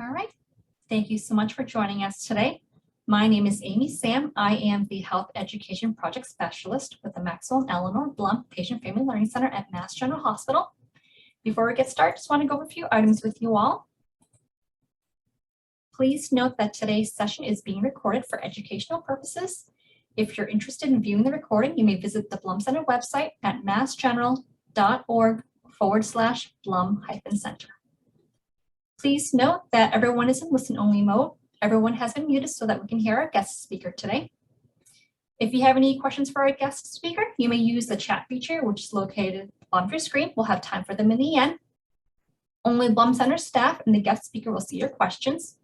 All right. Thank you so much for joining us today. My name is Amy Sam. I am the Health Education Project Specialist with the Maxwell and Eleanor Blum Patient Family Learning Center at Mass General Hospital. Before we get started, just want to go over a few items with you all. Please note that today's session is being recorded for educational purposes. If you're interested in viewing the recording, you may visit the Blum Center website at massgeneral.org/Blum-Center. Please note that everyone is in listen-only mode. Everyone has been muted so that we can hear our guest speaker today. If you have any questions for our guest speaker, you may use the chat feature, which is located at the bottom of your screen. We'll have time for them in the end. Only Blum Center staff and the guest speaker will see your questions.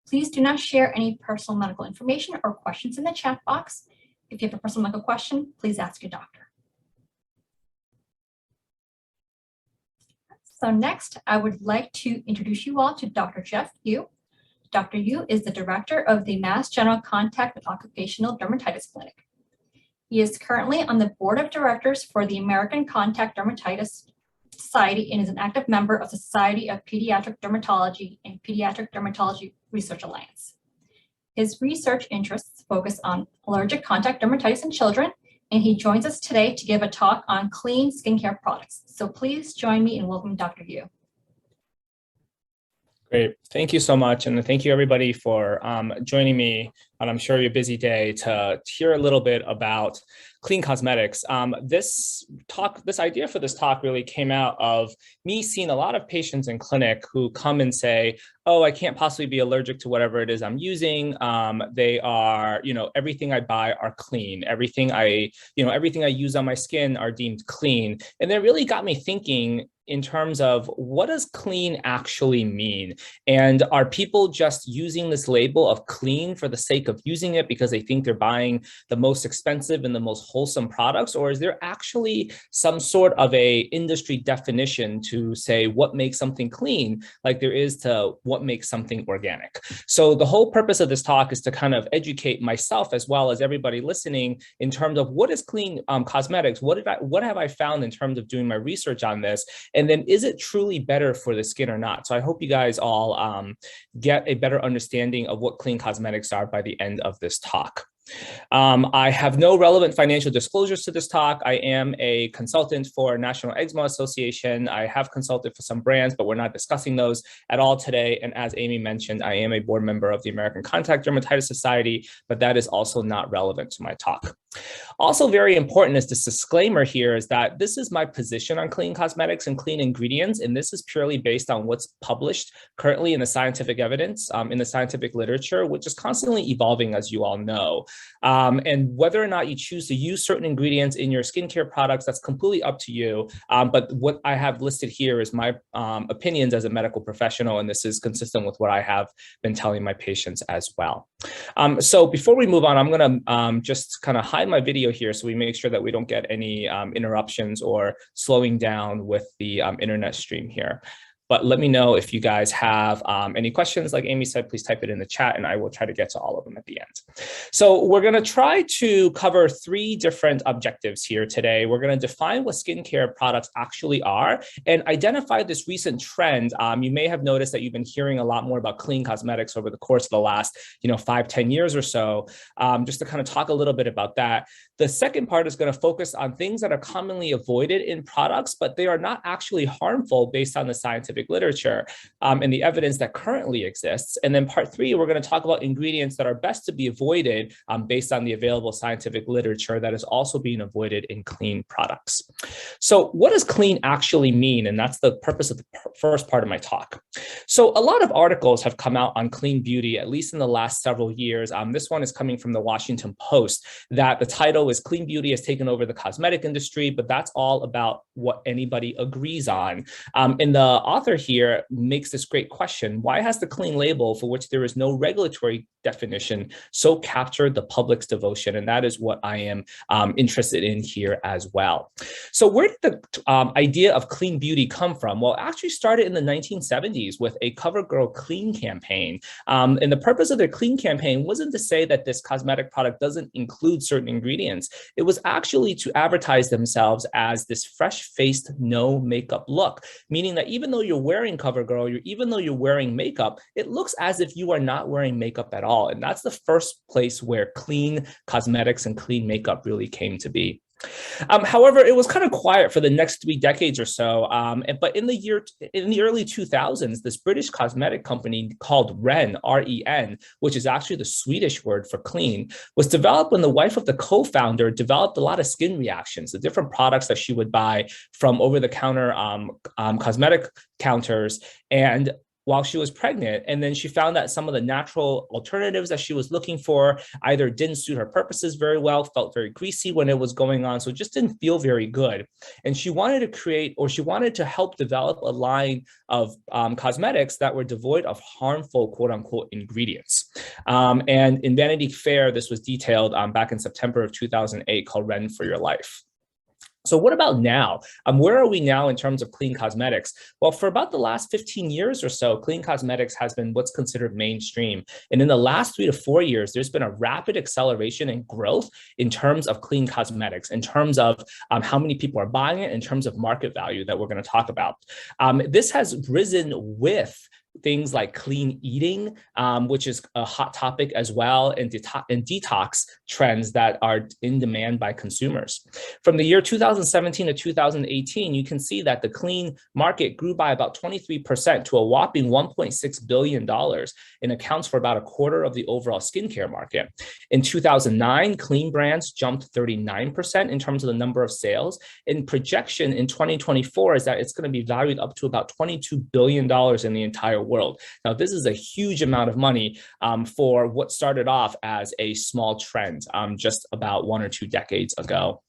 Please do not share any personal medical information or questions in the chat box. If you have a personal medical question, please ask your doctor. So next, I would like to introduce you all to Dr. Jeff Yu. Dr. Yu is the director of the Mass General Contact and Occupational Dermatitis Clinic. He is currently on the board of directors for the American Contact Dermatitis Society and is an active member of the Society of Pediatric Dermatology and Pediatric Dermatology Research Alliance. His research interests focus on allergic contact dermatitis in children, and he joins us today to give a talk on clean skincare products. So please join me in welcoming Dr. Yu. Great. Thank you so much. And thank you everybody for joining me on, I'm sure, your busy day to hear a little bit about clean cosmetics. This idea for this talk really came out of me seeing a lot of patients in clinic who come and say, oh, I can't possibly be allergic to whatever it is I'm using. They are, everything I buy are clean. Everything I use on my skin are deemed clean. And that really got me thinking in terms of what does clean actually mean? And are people just using this label of clean for the sake of using it because they think they're buying the most expensive and the most wholesome products? Or is there actually some sort of a industry definition to say what makes something clean, like there is to what makes something organic? So the whole purpose of this talk is to kind of educate myself as well as everybody listening in terms of what is clean cosmetics? What have I found in terms of doing my research on this? And then is it truly better for the skin or not? So I hope you guys all get a better understanding of what clean cosmetics are by the end of this talk. I have no relevant financial disclosures to this talk. I am a consultant for National Eczema Association. I have consulted for some brands, but we're not discussing those at all today. And as Amy mentioned, I am a board member of the American Contact Dermatitis Society, but that is also not relevant to my talk. Also very important is this disclaimer here is that this is my position on clean cosmetics and clean ingredients, and this is purely based on what's published currently in the scientific evidence, in the scientific literature, which is constantly evolving, as you all know. And whether or not you choose to use certain ingredients in your skincare products, that's completely up to you. But what I have listed here is my opinions as a medical professional, and this is consistent with what I have been telling my patients as well. So before we move on, I'm going to just kind of hide my video here so we make sure that we don't get any interruptions or slowing down with the internet stream here. But let me know if you guys have any questions. Like Amy said, please type it in the chat and I will try to get to all of them at the end. So we're going to try to cover 3 different objectives here today. We're going to define what skincare products actually are and identify this recent trend. You may have noticed that you've been hearing a lot more about clean cosmetics over the course of the last 5-10 years or so, just to kind of talk a little bit about that. The second part is going to focus on things that are commonly avoided in products, but they are not actually harmful based on the scientific literature and the evidence that currently exists. And then part 3, we're going to talk about ingredients that are best to be avoided based on the available scientific literature that is also being avoided in clean products. So what does clean actually mean? And that's the purpose of the first part of my talk. So a lot of articles have come out on clean beauty, at least in the last several years. This one is coming from the Washington Post, that the title is Clean Beauty has taken over the cosmetic industry, but that's all about what anybody agrees on. And the author here makes this great question: why has the clean label, for which there is no regulatory definition, so captured the public's devotion? And that is what I am interested in here as well. So where did the idea of clean beauty come from? Well, it actually started in the 1970s with a CoverGirl Clean campaign. And the purpose of their clean campaign wasn't to say that this cosmetic product doesn't include certain ingredients. It was actually to advertise themselves as this fresh-faced, no makeup look, meaning that even though you're you're wearing CoverGirl, even though you're wearing makeup, it looks as if you are not wearing makeup at all. And that's the first place where clean cosmetics and clean makeup really came to be. However, it was kind of quiet for the next 3 decades or so. But in the early 2000s, this British cosmetic company called Ren, R-E-N, which is actually the Swedish word for clean, was developed when the wife of the co-founder developed a lot of skin reactions, the different products that she would buy from over-the-counter cosmetic counters. And while she was pregnant, and then she found that some of the natural alternatives that she was looking for either didn't suit her purposes very well, felt very greasy when it was going on, so it just didn't feel very good. And she wanted to create, or she wanted to help develop a line of cosmetics that were devoid of harmful, quote unquote, ingredients. And in Vanity Fair, this was detailed back in September of 2008, called Ren for Your Life. So what about now? Where are we now in terms of clean cosmetics? Well, for about the last 15 years or so, clean cosmetics has been what's considered mainstream. And in the last 3 to 4 years, there's been a rapid acceleration in growth in terms of clean cosmetics, in terms of how many people are buying it, in terms of market value that we're going to talk about. This has risen with things like clean eating, which is a hot topic as well, and detox trends that are in demand by consumers. From the year 2017 to 2018, you can see that the clean market grew by about 23% to a whopping $1.6 billion and accounts for about a quarter of the overall skincare market. In 2009, clean brands jumped 39% in terms of the number of sales. And projection in 2024 is that it's going to be valued up to about $22 billion in the entire world. Now, this is a huge amount of money for what started off as a small trend just about 1 or 2 decades ago.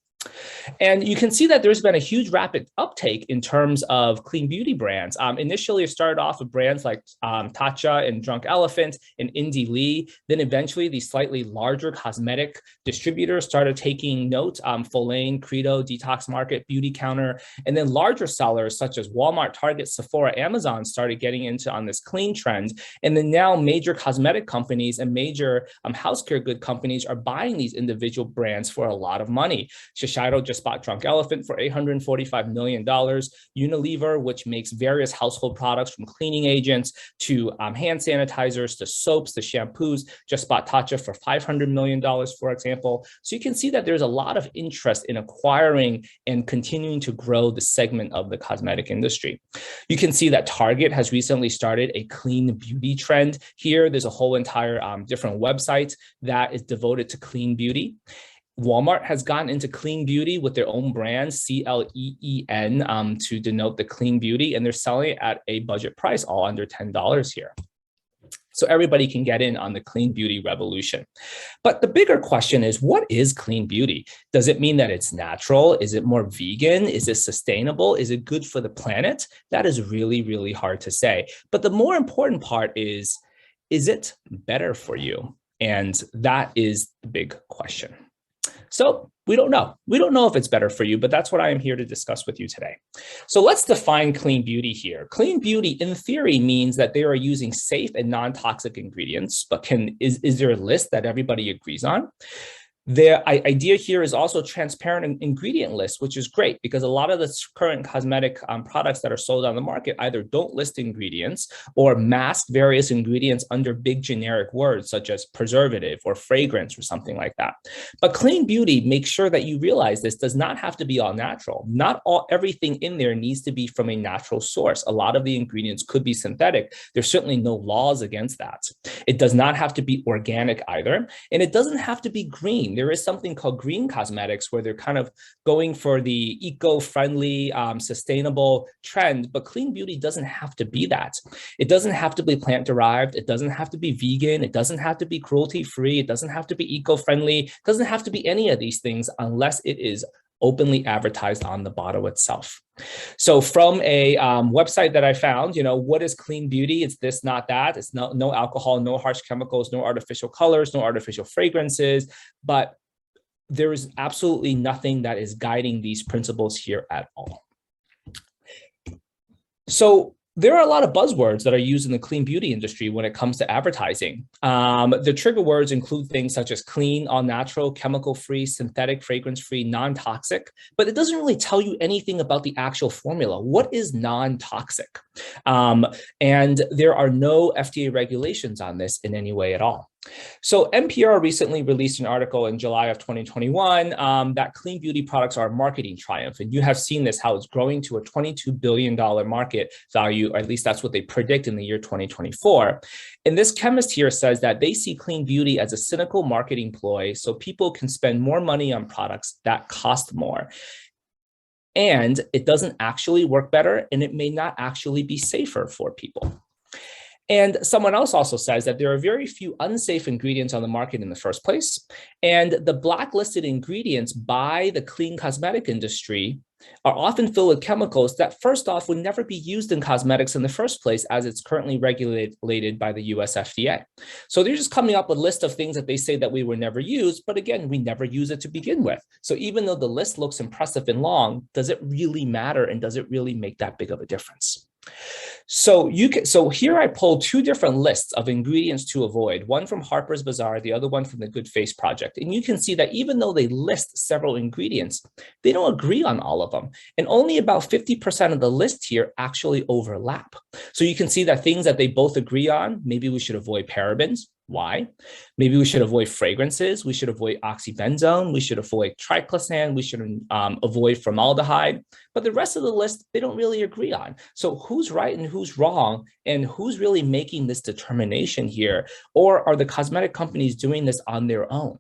And you can see that there's been a huge rapid uptake in terms of clean beauty brands. Initially, it started off with brands like Tatcha and Drunk Elephant and Indie Lee. Then eventually, these slightly larger cosmetic distributors started taking note, Folane, Credo, Detox Market, Beauty Counter, and then larger sellers such as Walmart, Target, Sephora, Amazon started getting into on this clean trend. And then now major cosmetic companies and major house care good companies are buying these individual brands for a lot of money. Shiseido just bought Drunk Elephant for $845 million. Unilever, which makes various household products from cleaning agents to hand sanitizers to soaps to shampoos, just bought Tatcha for $500 million, for example. So you can see that there's a lot of interest in acquiring and continuing to grow the segment of the cosmetic industry. You can see that Target has recently started a clean beauty trend here. There's a whole entire different website that is devoted to clean beauty. Walmart has gotten into clean beauty with their own brand, CLEEN, to denote the clean beauty, and they're selling it at a budget price, all under $10 here. So everybody can get in on the clean beauty revolution. But the bigger question is, what is clean beauty? Does it mean that it's natural? Is it more vegan? Is it sustainable? Is it good for the planet? That is really, really hard to say. But the more important part is it better for you? And that is the big question. So we don't know. We don't know if it's better for you, but that's what I am here to discuss with you today. So let's define clean beauty here. Clean beauty, in theory, means that they are using safe and non-toxic ingredients, but is there a list that everybody agrees on? The idea here is also transparent ingredient lists, which is great because a lot of the current cosmetic products that are sold on the market either don't list ingredients or mask various ingredients under big generic words such as preservative or fragrance or something like that. But clean beauty makes sure that you realize this does not have to be all natural. Not everything in there needs to be from a natural source. A lot of the ingredients could be synthetic. There's certainly no laws against that. It does not have to be organic either, and it doesn't have to be green. There is something called green cosmetics where they're kind of going for the eco-friendly, sustainable trend, but clean beauty doesn't have to be that. It doesn't have to be plant-derived. It doesn't have to be vegan. It doesn't have to be cruelty-free. It doesn't have to be eco-friendly. It doesn't have to be any of these things unless it is openly advertised on the bottle itself. So from a website that I found, what is clean beauty? It's this, not that. It's no alcohol, no harsh chemicals, no artificial colors, no artificial fragrances, but there is absolutely nothing that is guiding these principles here at all. So There are a lot of buzzwords that are used in the clean beauty industry when it comes to advertising. The trigger words include things such as clean, all natural, chemical-free, synthetic, fragrance-free, non-toxic, but it doesn't really tell you anything about the actual formula. What is non-toxic? And there are no FDA regulations on this in any way at all. So NPR recently released an article in July of 2021 that clean beauty products are a marketing triumph. And you have seen this, how it's growing to a $22 billion market value, or at least that's what they predict in the year 2024. And this chemist here says that they see clean beauty as a cynical marketing ploy so people can spend more money on products that cost more. And it doesn't actually work better, and it may not actually be safer for people. And someone else also says that there are very few unsafe ingredients on the market in the first place. And the blacklisted ingredients by the clean cosmetic industry are often filled with chemicals that first off would never be used in cosmetics in the first place, as it's currently regulated by the US FDA. So they're just coming up with a list of things that they say that we would never use, but again, we never use it to begin with. So even though the list looks impressive and long, does it really matter, and does it really make that big of a difference? So here I pulled two different lists of ingredients to avoid, one from Harper's Bazaar, the other one from the Good Face Project. And you can see that even though they list several ingredients, they don't agree on all of them. And only about 50% of the list here actually overlap. So you can see that things that they both agree on, maybe we should avoid parabens. Why? Maybe we should avoid fragrances. We should avoid oxybenzone. We should avoid triclosan. We should avoid formaldehyde. But the rest of the list, they don't really agree on. So who's right and who's wrong? And who's really making this determination here? Or are the cosmetic companies doing this on their own?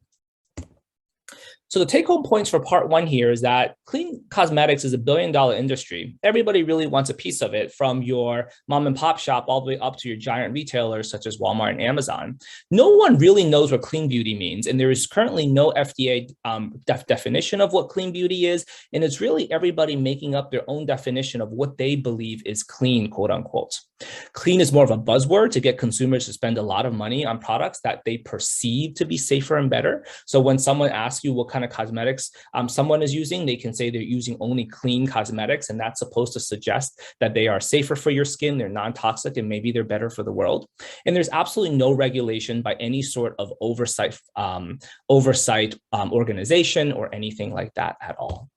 So the take-home points for part one here is that clean cosmetics is a billion-dollar industry. Everybody really wants a piece of it, from your mom and pop shop all the way up to your giant retailers such as Walmart and Amazon. No one really knows what clean beauty means, and there is currently no FDA definition of what clean beauty is, and it's really everybody making up their own definition of what they believe is clean, quote unquote. Clean is more of a buzzword to get consumers to spend a lot of money on products that they perceive to be safer and better. So when someone asks you what kind of cosmetics someone is using, they can say they're using only clean cosmetics, and that's supposed to suggest that they are safer for your skin, they're non-toxic, and maybe they're better for the world. And there's absolutely no regulation by any sort of oversight organization or anything like that at all.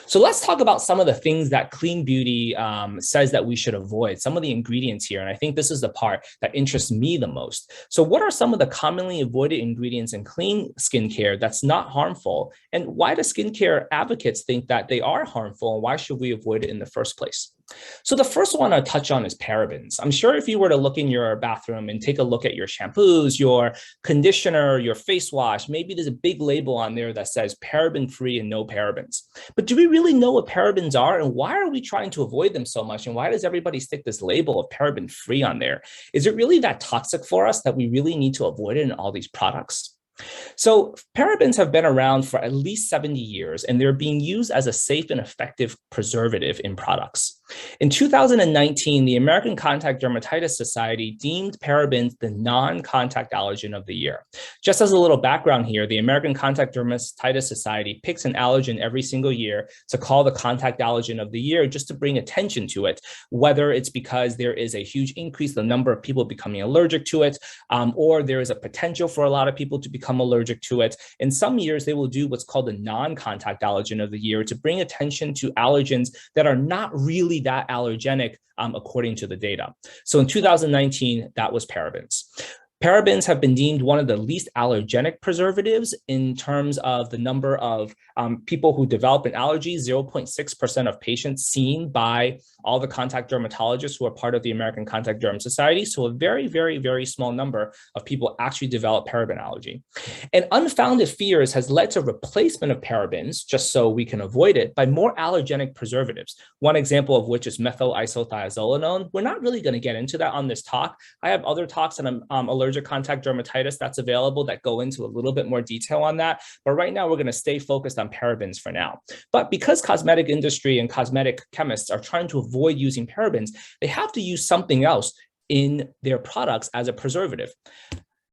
So let's talk about some of the things that clean beauty says that we should avoid, some of the ingredients here. And I think this is the part that interests me the most. So what are some of the commonly avoided ingredients in clean skincare that's not harmful? And why do skincare advocates think that they are harmful? And why should we avoid it in the first place? So the first one I'll touch on is parabens. I'm sure if you were to look in your bathroom and take a look at your shampoos, your conditioner, your face wash, maybe there's a big label on there that says paraben free and no parabens. But do we really know what parabens are, and why are we trying to avoid them so much? And why does everybody stick this label of paraben free on there? Is it really that toxic for us that we really need to avoid it in all these products? So parabens have been around for at least 70 years, and they're being used as a safe and effective preservative in products. In 2019, the American Contact Dermatitis Society deemed parabens the non-contact allergen of the year. Just as a little background here, the American Contact Dermatitis Society picks an allergen every single year to call the contact allergen of the year, just to bring attention to it, whether it's because there is a huge increase in the number of people becoming allergic to it, or there is a potential for a lot of people to become allergic to it. In some years, they will do what's called the non-contact allergen of the year to bring attention to allergens that are not really that allergenic according to the data. So in 2019, that was parabens. Parabens have been deemed one of the least allergenic preservatives in terms of the number of people who develop an allergy. 0.6% of patients seen by all the contact dermatologists who are part of the American Contact Derm Society. So a very, very, very small number of people actually develop paraben allergy. And unfounded fears has led to replacement of parabens, just so we can avoid it, by more allergenic preservatives. One example of which is methyl isothiazolinone. We're not really going to get into that on this talk. I have other talks on allergic contact dermatitis that's available that go into a little bit more detail on that. But right now, we're going to stay focused on parabens for now. But because cosmetic industry and cosmetic chemists are trying to avoid using parabens, they have to use something else in their products as a preservative.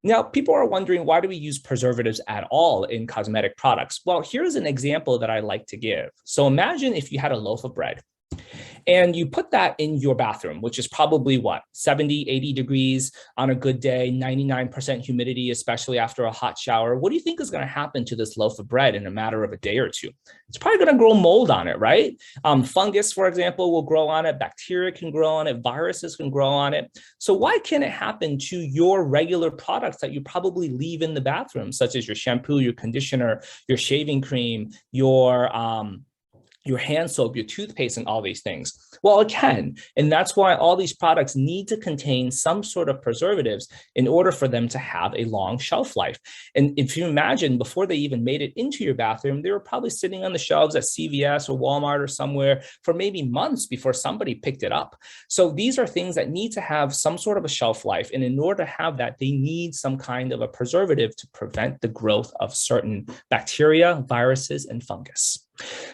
Now, people are wondering, why do we use preservatives at all in cosmetic products? Well, here's an example that I like to give. So imagine if you had a loaf of bread And you put that in your bathroom, which is probably what, 70, 80 degrees on a good day, 99% humidity, especially after a hot shower. What do you think is going to happen to this loaf of bread in a matter of a day or two? It's probably going to grow mold on it, right? Fungus, for example, will grow on it. Bacteria can grow on it. Viruses can grow on it. So why can't it happen to your regular products that you probably leave in the bathroom, such as your shampoo, your conditioner, your shaving cream, your hand soap, your toothpaste, and all these things? Well, it can. And that's why all these products need to contain some sort of preservatives in order for them to have a long shelf life. And if you imagine, before they even made it into your bathroom, they were probably sitting on the shelves at CVS or Walmart or somewhere for maybe months before somebody picked it up. So these are things that need to have some sort of a shelf life. And in order to have that, they need some kind of a preservative to prevent the growth of certain bacteria, viruses, and fungus.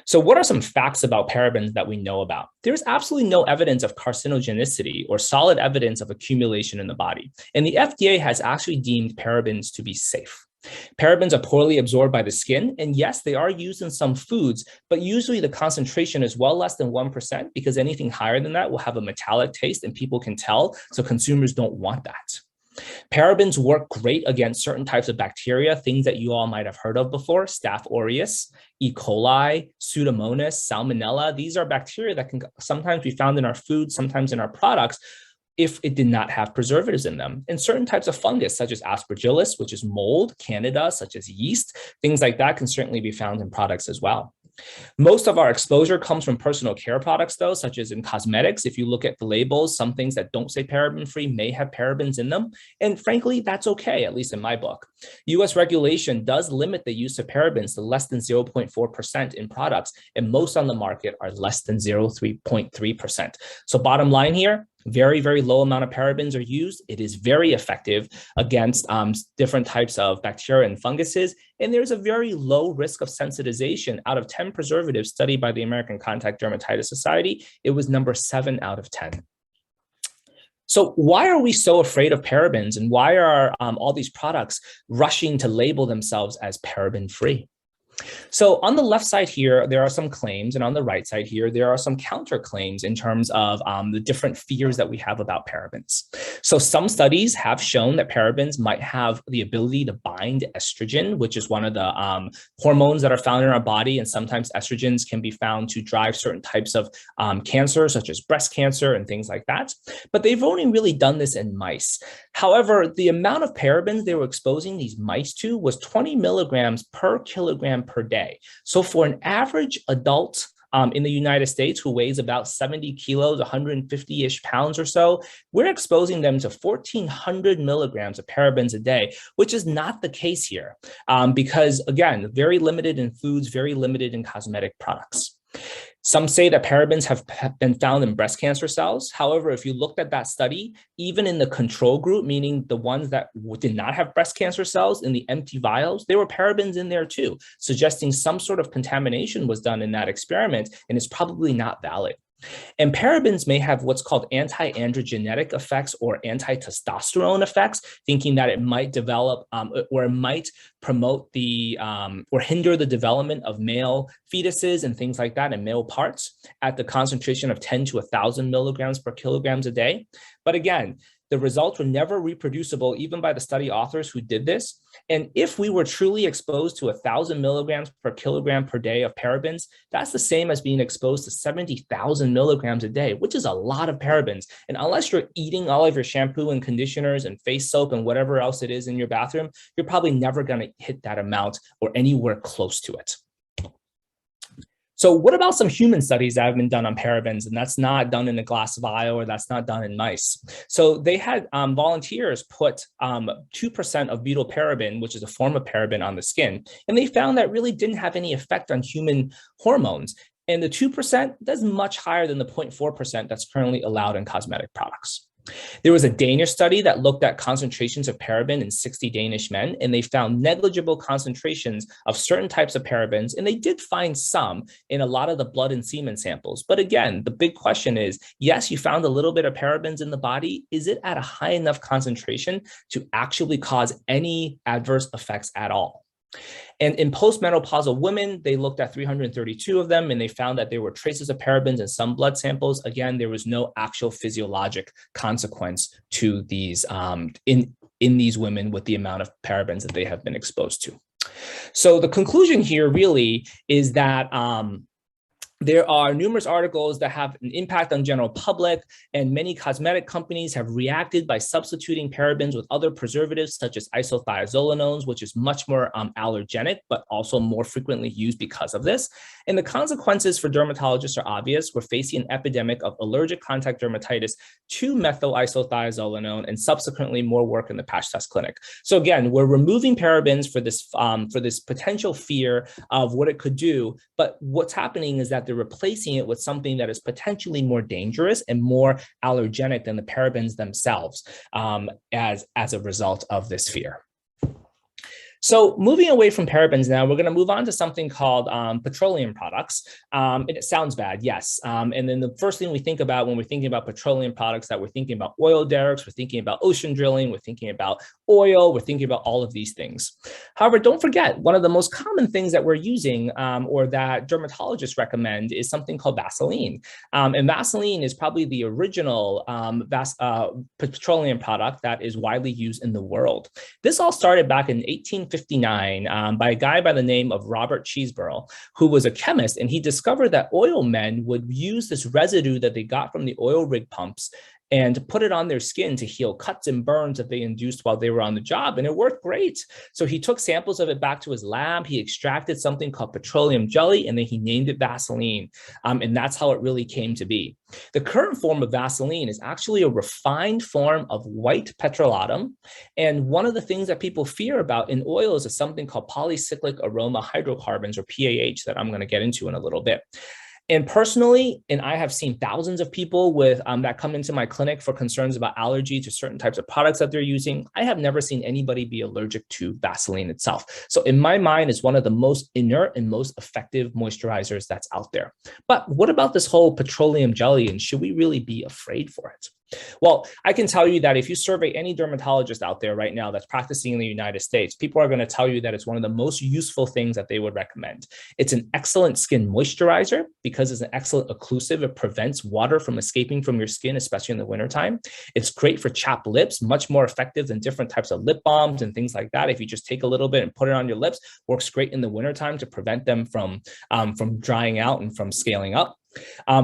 So what are some facts about parabens that we know about? There's absolutely no evidence of carcinogenicity or solid evidence of accumulation in the body. And the FDA has actually deemed parabens to be safe. Parabens are poorly absorbed by the skin, and yes, they are used in some foods, but usually the concentration is well less than 1% because anything higher than that will have a metallic taste and people can tell, so consumers don't want that. Parabens work great against certain types of bacteria, things that you all might have heard of before: Staph aureus, E. coli, Pseudomonas, Salmonella. These are bacteria that can sometimes be found in our food, sometimes in our products, if it did not have preservatives in them. And certain types of fungus, such as Aspergillus, which is mold, Candida, such as yeast, things like that can certainly be found in products as well. Most of our exposure comes from personal care products, though, such as in cosmetics. If you look at the labels, some things that don't say paraben-free may have parabens in them. And frankly, that's okay, at least in my book. US regulation does limit the use of parabens to less than 0.4% in products, and most on the market are less than 0.3%. So bottom line here, very, very low amount of parabens are used. It is very effective against different types of bacteria and funguses. And there's a very low risk of sensitization. Out of 10 preservatives studied by the American Contact Dermatitis Society, it was number 7 out of 10. So why are we so afraid of parabens, and why are all these products rushing to label themselves as paraben-free? So on the left side here, there are some claims, and on the right side here, there are some counterclaims in terms of the different fears that we have about parabens. So some studies have shown that parabens might have the ability to bind estrogen, which is one of the hormones that are found in our body, and sometimes estrogens can be found to drive certain types of cancer, such as breast cancer and things like that. But they've only really done this in mice. However, the amount of parabens they were exposing these mice to was 20 milligrams per kilogram per day. So for an average adult in the United States who weighs about 70 kilos, 150-ish pounds or so, we're exposing them to 1,400 milligrams of parabens a day, which is not the case here because, again, very limited in foods, very limited in cosmetic products. Some say that parabens have been found in breast cancer cells. However, if you looked at that study, even in the control group, meaning the ones that did not have breast cancer cells, in the empty vials, there were parabens in there too, suggesting some sort of contamination was done in that experiment, and it's probably not valid. And parabens may have what's called anti-androgenic effects or anti-testosterone effects, thinking that it might develop or it might promote the or hinder the development of male fetuses and things like that, and male parts at the concentration of 10 to 1,000 milligrams per kilograms a day. But again, the results were never reproducible, even by the study authors who did this. And if we were truly exposed to 1,000 milligrams per kilogram per day of parabens, that's the same as being exposed to 70,000 milligrams a day, which is a lot of parabens. And unless you're eating all of your shampoo and conditioners and face soap and whatever else it is in your bathroom, you're probably never going to hit that amount or anywhere close to it. So what about some human studies that have been done on parabens, and that's not done in a glass vial or that's not done in mice? So they had volunteers put 2% of butyl paraben, which is a form of paraben, on the skin, and they found that really didn't have any effect on human hormones. And the 2%, that's much higher than the 0.4% that's currently allowed in cosmetic products. There was a Danish study that looked at concentrations of paraben in 60 Danish men, and they found negligible concentrations of certain types of parabens, and they did find some in a lot of the blood and semen samples. But again, the big question is, yes, you found a little bit of parabens in the body. Is it at a high enough concentration to actually cause any adverse effects at all? And in postmenopausal women, they looked at 332 of them, and they found that there were traces of parabens in some blood samples. Again, there was no actual physiologic consequence to these in these women with the amount of parabens that they have been exposed to. So the conclusion here really is that there are numerous articles that have an impact on general public, and many cosmetic companies have reacted by substituting parabens with other preservatives such as isothiazolinones, which is much more allergenic, but also more frequently used because of this. And the consequences for dermatologists are obvious. We're facing an epidemic of allergic contact dermatitis to methyl isothiazolinone, and subsequently more work in the patch test clinic. So again, we're removing parabens for this potential fear of what it could do, but what's happening is that they're replacing it with something that is potentially more dangerous and more allergenic than the parabens themselves as a result of this fear. So moving away from parabens now, we're going to move on to something called petroleum products. And it sounds bad, yes. And then the first thing we think about when we're thinking about petroleum products, that we're thinking about oil derricks, we're thinking about ocean drilling, we're thinking about oil, we're thinking about all of these things. However, don't forget, one of the most common things that we're using or that dermatologists recommend is something called Vaseline. And Vaseline is probably the original petroleum product that is widely used in the world. This all started back in 1859 by a guy by the name of Robert Cheeseborough, who was a chemist, and he discovered that oil men would use this residue that they got from the oil rig pumps and put it on their skin to heal cuts and burns that they induced while they were on the job, and it worked great. So he took samples of it back to his lab, he extracted something called petroleum jelly, and then he named it Vaseline, and that's how it really came to be. The current form of Vaseline is actually a refined form of white petrolatum, and one of the things that people fear about in oils is something called polycyclic aroma hydrocarbons, or PAH, that I'm going to get into in a little bit. And personally, and I have seen thousands of people with that come into my clinic for concerns about allergy to certain types of products that they're using. I have never seen anybody be allergic to Vaseline itself. So in my mind, it's one of the most inert and most effective moisturizers that's out there. But what about this whole petroleum jelly, and should we really be afraid for it? Well, I can tell you that if you survey any dermatologist out there right now that's practicing in the United States, people are going to tell you that it's one of the most useful things that they would recommend. It's an excellent skin moisturizer because it's an excellent occlusive. It prevents water from escaping from your skin, especially in the wintertime. It's great for chapped lips, much more effective than different types of lip balms and things like that. If you just take a little bit and put it on your lips, works great in the wintertime to prevent them from drying out and from scaling up.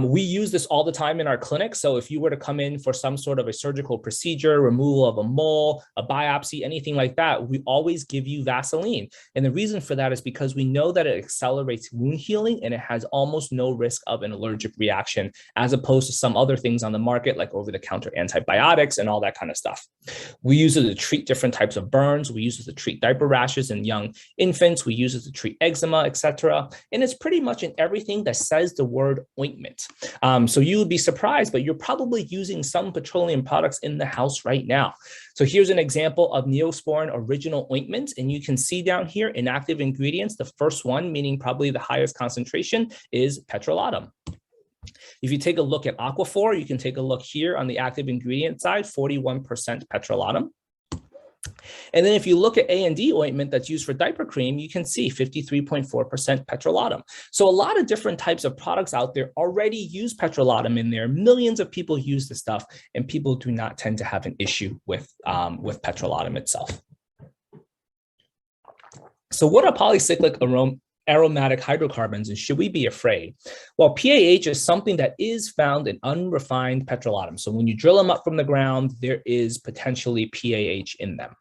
We use this all the time in our clinic. So if you were to come in for some sort of a surgical procedure, removal of a mole, a biopsy, anything like that, we always give you Vaseline. And the reason for that is because we know that it accelerates wound healing and it has almost no risk of an allergic reaction, as opposed to some other things on the market like over-the-counter antibiotics and all that kind of stuff. We use it to treat different types of burns. We use it to treat diaper rashes in young infants. We use it to treat eczema, etc. And it's pretty much in everything that says the word ointment. So you would be surprised, but you're probably using some petroleum products in the house right now. So here's an example of Neosporin Original Ointment. And you can see down here in active ingredients, the first one, meaning probably the highest concentration, is petrolatum. If you take a look at Aquaphor, you can take a look here on the active ingredient side, 41% petrolatum. And then if you look at A&D ointment that's used for diaper cream, you can see 53.4% petrolatum. So a lot of different types of products out there already use petrolatum in there. Millions of people use the stuff, and people do not tend to have an issue with petrolatum itself. So what are polycyclic aromatic hydrocarbons, and should we be afraid? Well, PAH is something that is found in unrefined petrolatum. So when you drill them up from the ground, there is potentially PAH in them.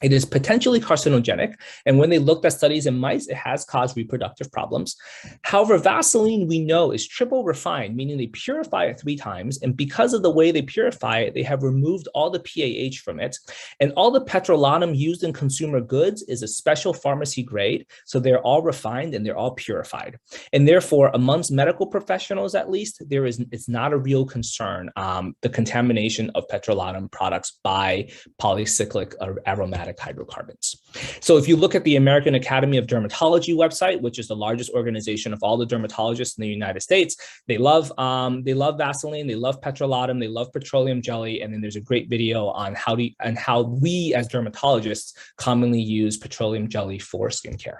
It is potentially carcinogenic, and when they looked at studies in mice, it has caused reproductive problems. However, Vaseline, we know, is triple refined, meaning they purify it 3 times, and because of the way they purify it, they have removed all the PAH from it, and all the petrolatum used in consumer goods is a special pharmacy grade, so they're all refined and they're all purified. And therefore, amongst medical professionals at least, it's not a real concern, the contamination of petrolatum products by polycyclic or aromatic hydrocarbons. So if you look at the American Academy of Dermatology website, which is the largest organization of all the dermatologists in the United States, they love Vaseline, they love petrolatum, they love petroleum jelly, and then there's a great video on how we as dermatologists commonly use petroleum jelly for skincare.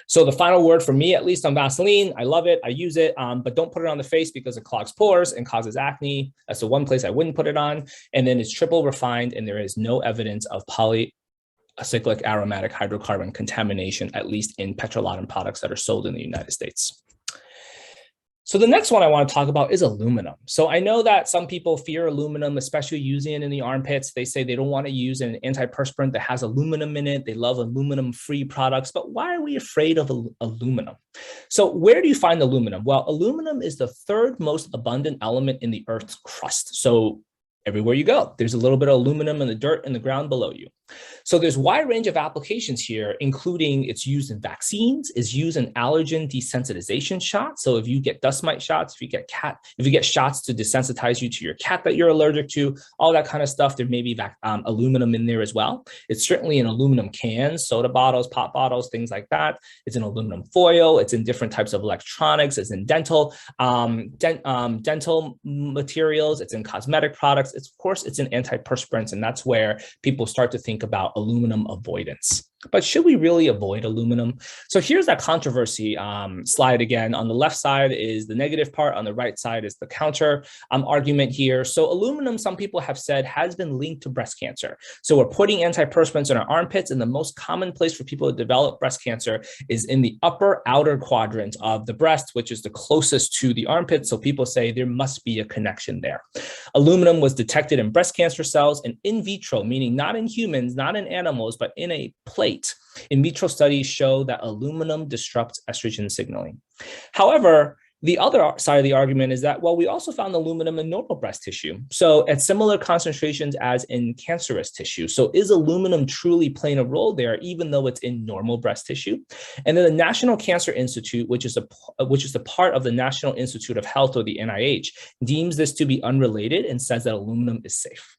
So the final word for me, at least on Vaseline, I love it, I use it, but don't put it on the face because it clogs pores and causes acne. That's the one place I wouldn't put it on. And then it's triple refined, and there is no evidence of polycyclic aromatic hydrocarbon contamination, at least in petroleum products that are sold in the United States. So the next one I want to talk about is aluminum. So I know that some people fear aluminum, especially using it in the armpits. They say they don't want to use an antiperspirant that has aluminum in it. They love aluminum-free products, but why are we afraid of aluminum? So where do you find aluminum? Well, aluminum is the third most abundant element in the Earth's crust. So everywhere you go, there's a little bit of aluminum in the dirt in the ground below you. So there's a wide range of applications here, including it's used in vaccines, it's used in allergen desensitization shots. So if you get dust mite shots, if you get shots to desensitize you to your cat that you're allergic to, all that kind of stuff, there may be aluminum in there as well. It's certainly in aluminum cans, soda bottles, pop bottles, things like that. It's in aluminum foil. It's in different types of electronics. It's in dental materials. It's in cosmetic products. Of course, it's in antiperspirants, and that's where people start to think about aluminum avoidance. But should we really avoid aluminum? So here's that controversy slide again. On the left side is the negative part. On the right side is the counter argument here. So aluminum, some people have said, has been linked to breast cancer. So we're putting antiperspirants in our armpits, and the most common place for people to develop breast cancer is in the upper outer quadrant of the breast, which is the closest to the armpit. So people say there must be a connection there. Aluminum was detected in breast cancer cells and in vitro, meaning not in humans, not in animals, but in a plate. In vitro studies show that aluminum disrupts estrogen signaling. However, the other side of the argument is that, well, we also found aluminum in normal breast tissue. So at similar concentrations as in cancerous tissue. So is aluminum truly playing a role there, even though it's in normal breast tissue? And then the National Cancer Institute, which is a part of the National Institute of Health, or the NIH, deems this to be unrelated and says that aluminum is safe.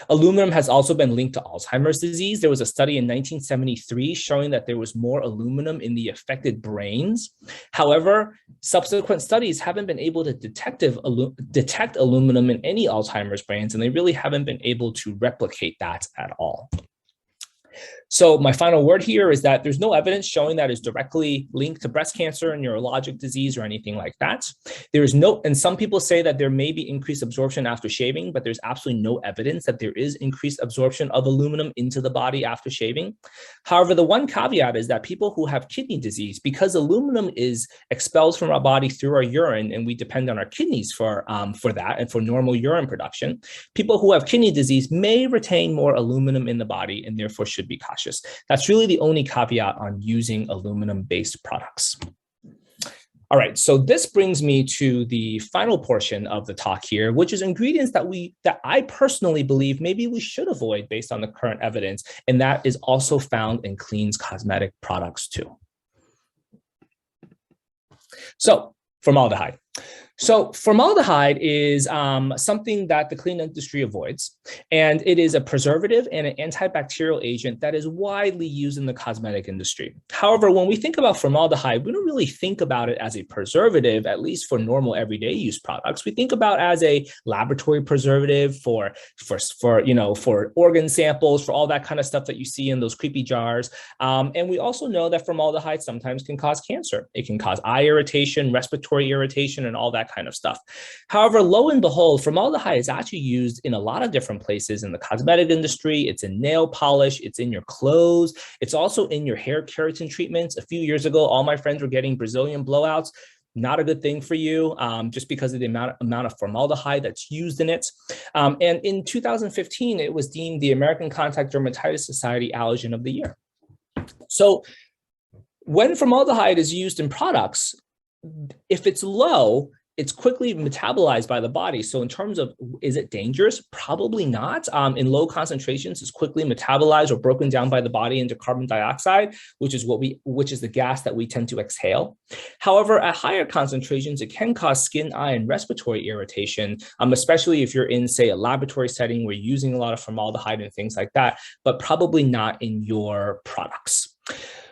Aluminum has also been linked to Alzheimer's disease. There was a study in 1973 showing that there was more aluminum in the affected brains. However, subsequent studies haven't been able to detect aluminum in any Alzheimer's brains, and they really haven't been able to replicate that at all. So my final word here is that there's no evidence showing that is directly linked to breast cancer and neurologic disease or anything like that. There is no, and some people say that there may be increased absorption after shaving, but there's absolutely no evidence that there is increased absorption of aluminum into the body after shaving. However, the one caveat is that people who have kidney disease, because aluminum is expelled from our body through our urine, and we depend on our kidneys for that and for normal urine production, people who have kidney disease may retain more aluminum in the body and therefore should be cautious. That's really the only caveat on using aluminum-based products. All right, so this brings me to the final portion of the talk here, which is ingredients that I personally believe maybe we should avoid based on the current evidence, and that is also found in clean cosmetic products too. So, formaldehyde. So formaldehyde is something that the clean industry avoids, and it is a preservative and an antibacterial agent that is widely used in the cosmetic industry. However, when we think about formaldehyde, we don't really think about it as a preservative, at least for normal everyday use products. We think about it as a laboratory preservative for organ samples, for all that kind of stuff that you see in those creepy jars. And we also know that formaldehyde sometimes can cause cancer. It can cause eye irritation, respiratory irritation, and all that kind of stuff. However, lo and behold, formaldehyde is actually used in a lot of different places in the cosmetic industry. It's in nail polish, it's in your clothes, it's also in your hair keratin treatments. A few years ago, all my friends were getting Brazilian blowouts. Not a good thing for you, just because of the amount of formaldehyde that's used in it. And in 2015, it was deemed the American Contact Dermatitis Society Allergen of the Year. So when formaldehyde is used in products, if it's low, it's quickly metabolized by the body. So in terms of, is it dangerous? Probably not. In low concentrations, it's quickly metabolized or broken down by the body into carbon dioxide, which is the gas that we tend to exhale. However, at higher concentrations, it can cause skin, eye, and respiratory irritation, especially if you're in, say, a laboratory setting where you're using a lot of formaldehyde and things like that, but probably not in your products.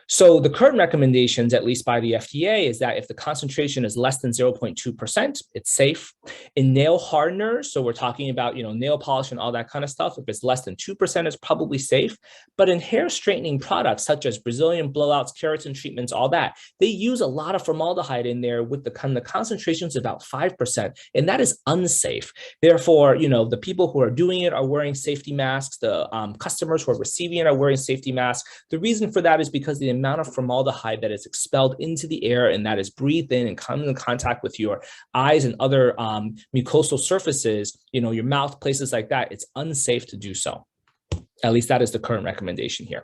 So the current recommendations, at least by the FDA, is that if the concentration is less than 0.2%, it's safe. In nail hardeners, so we're talking about, nail polish and all that kind of stuff, if it's less than 2%, it's probably safe. But in hair straightening products, such as Brazilian blowouts, keratin treatments, all that, they use a lot of formaldehyde in there with the concentrations about 5%, and that is unsafe. Therefore, the people who are doing it are wearing safety masks. The customers who are receiving it are wearing safety masks. The reason for that is because the amount of formaldehyde that is expelled into the air and that is breathed in and comes in contact with your eyes and other mucosal surfaces, your mouth, places like that, it's unsafe to do so. At least that is the current recommendation here.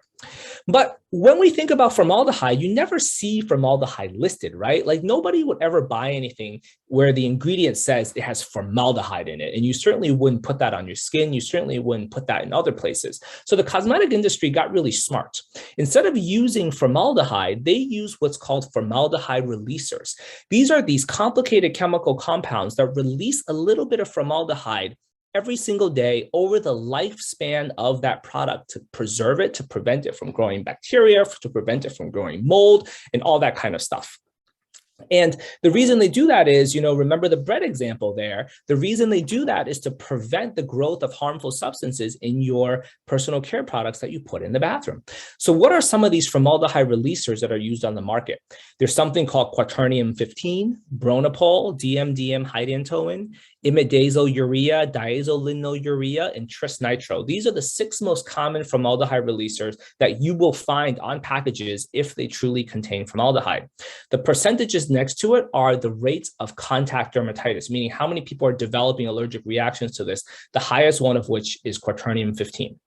But when we think about formaldehyde, you never see formaldehyde listed, right? Like nobody would ever buy anything where the ingredient says it has formaldehyde in it. And you certainly wouldn't put that on your skin. You certainly wouldn't put that in other places. So the cosmetic industry got really smart. Instead of using formaldehyde, they use what's called formaldehyde releasers. These are these complicated chemical compounds that release a little bit of formaldehyde every single day over the lifespan of that product to preserve it, to prevent it from growing bacteria, to prevent it from growing mold, and all that kind of stuff. And the reason they do that is, remember the bread example there. The reason they do that is to prevent the growth of harmful substances in your personal care products that you put in the bathroom. So what are some of these formaldehyde releasers that are used on the market? There's something called quaternium-15, bronopol, DMDM hydantoin, imidazolurea, diazolinurea, and trisnitro. These are the 6 most common formaldehyde releasers that you will find on packages if they truly contain formaldehyde. The percentages next to it are the rates of contact dermatitis, meaning how many people are developing allergic reactions to this, the highest one of which is quaternium-15.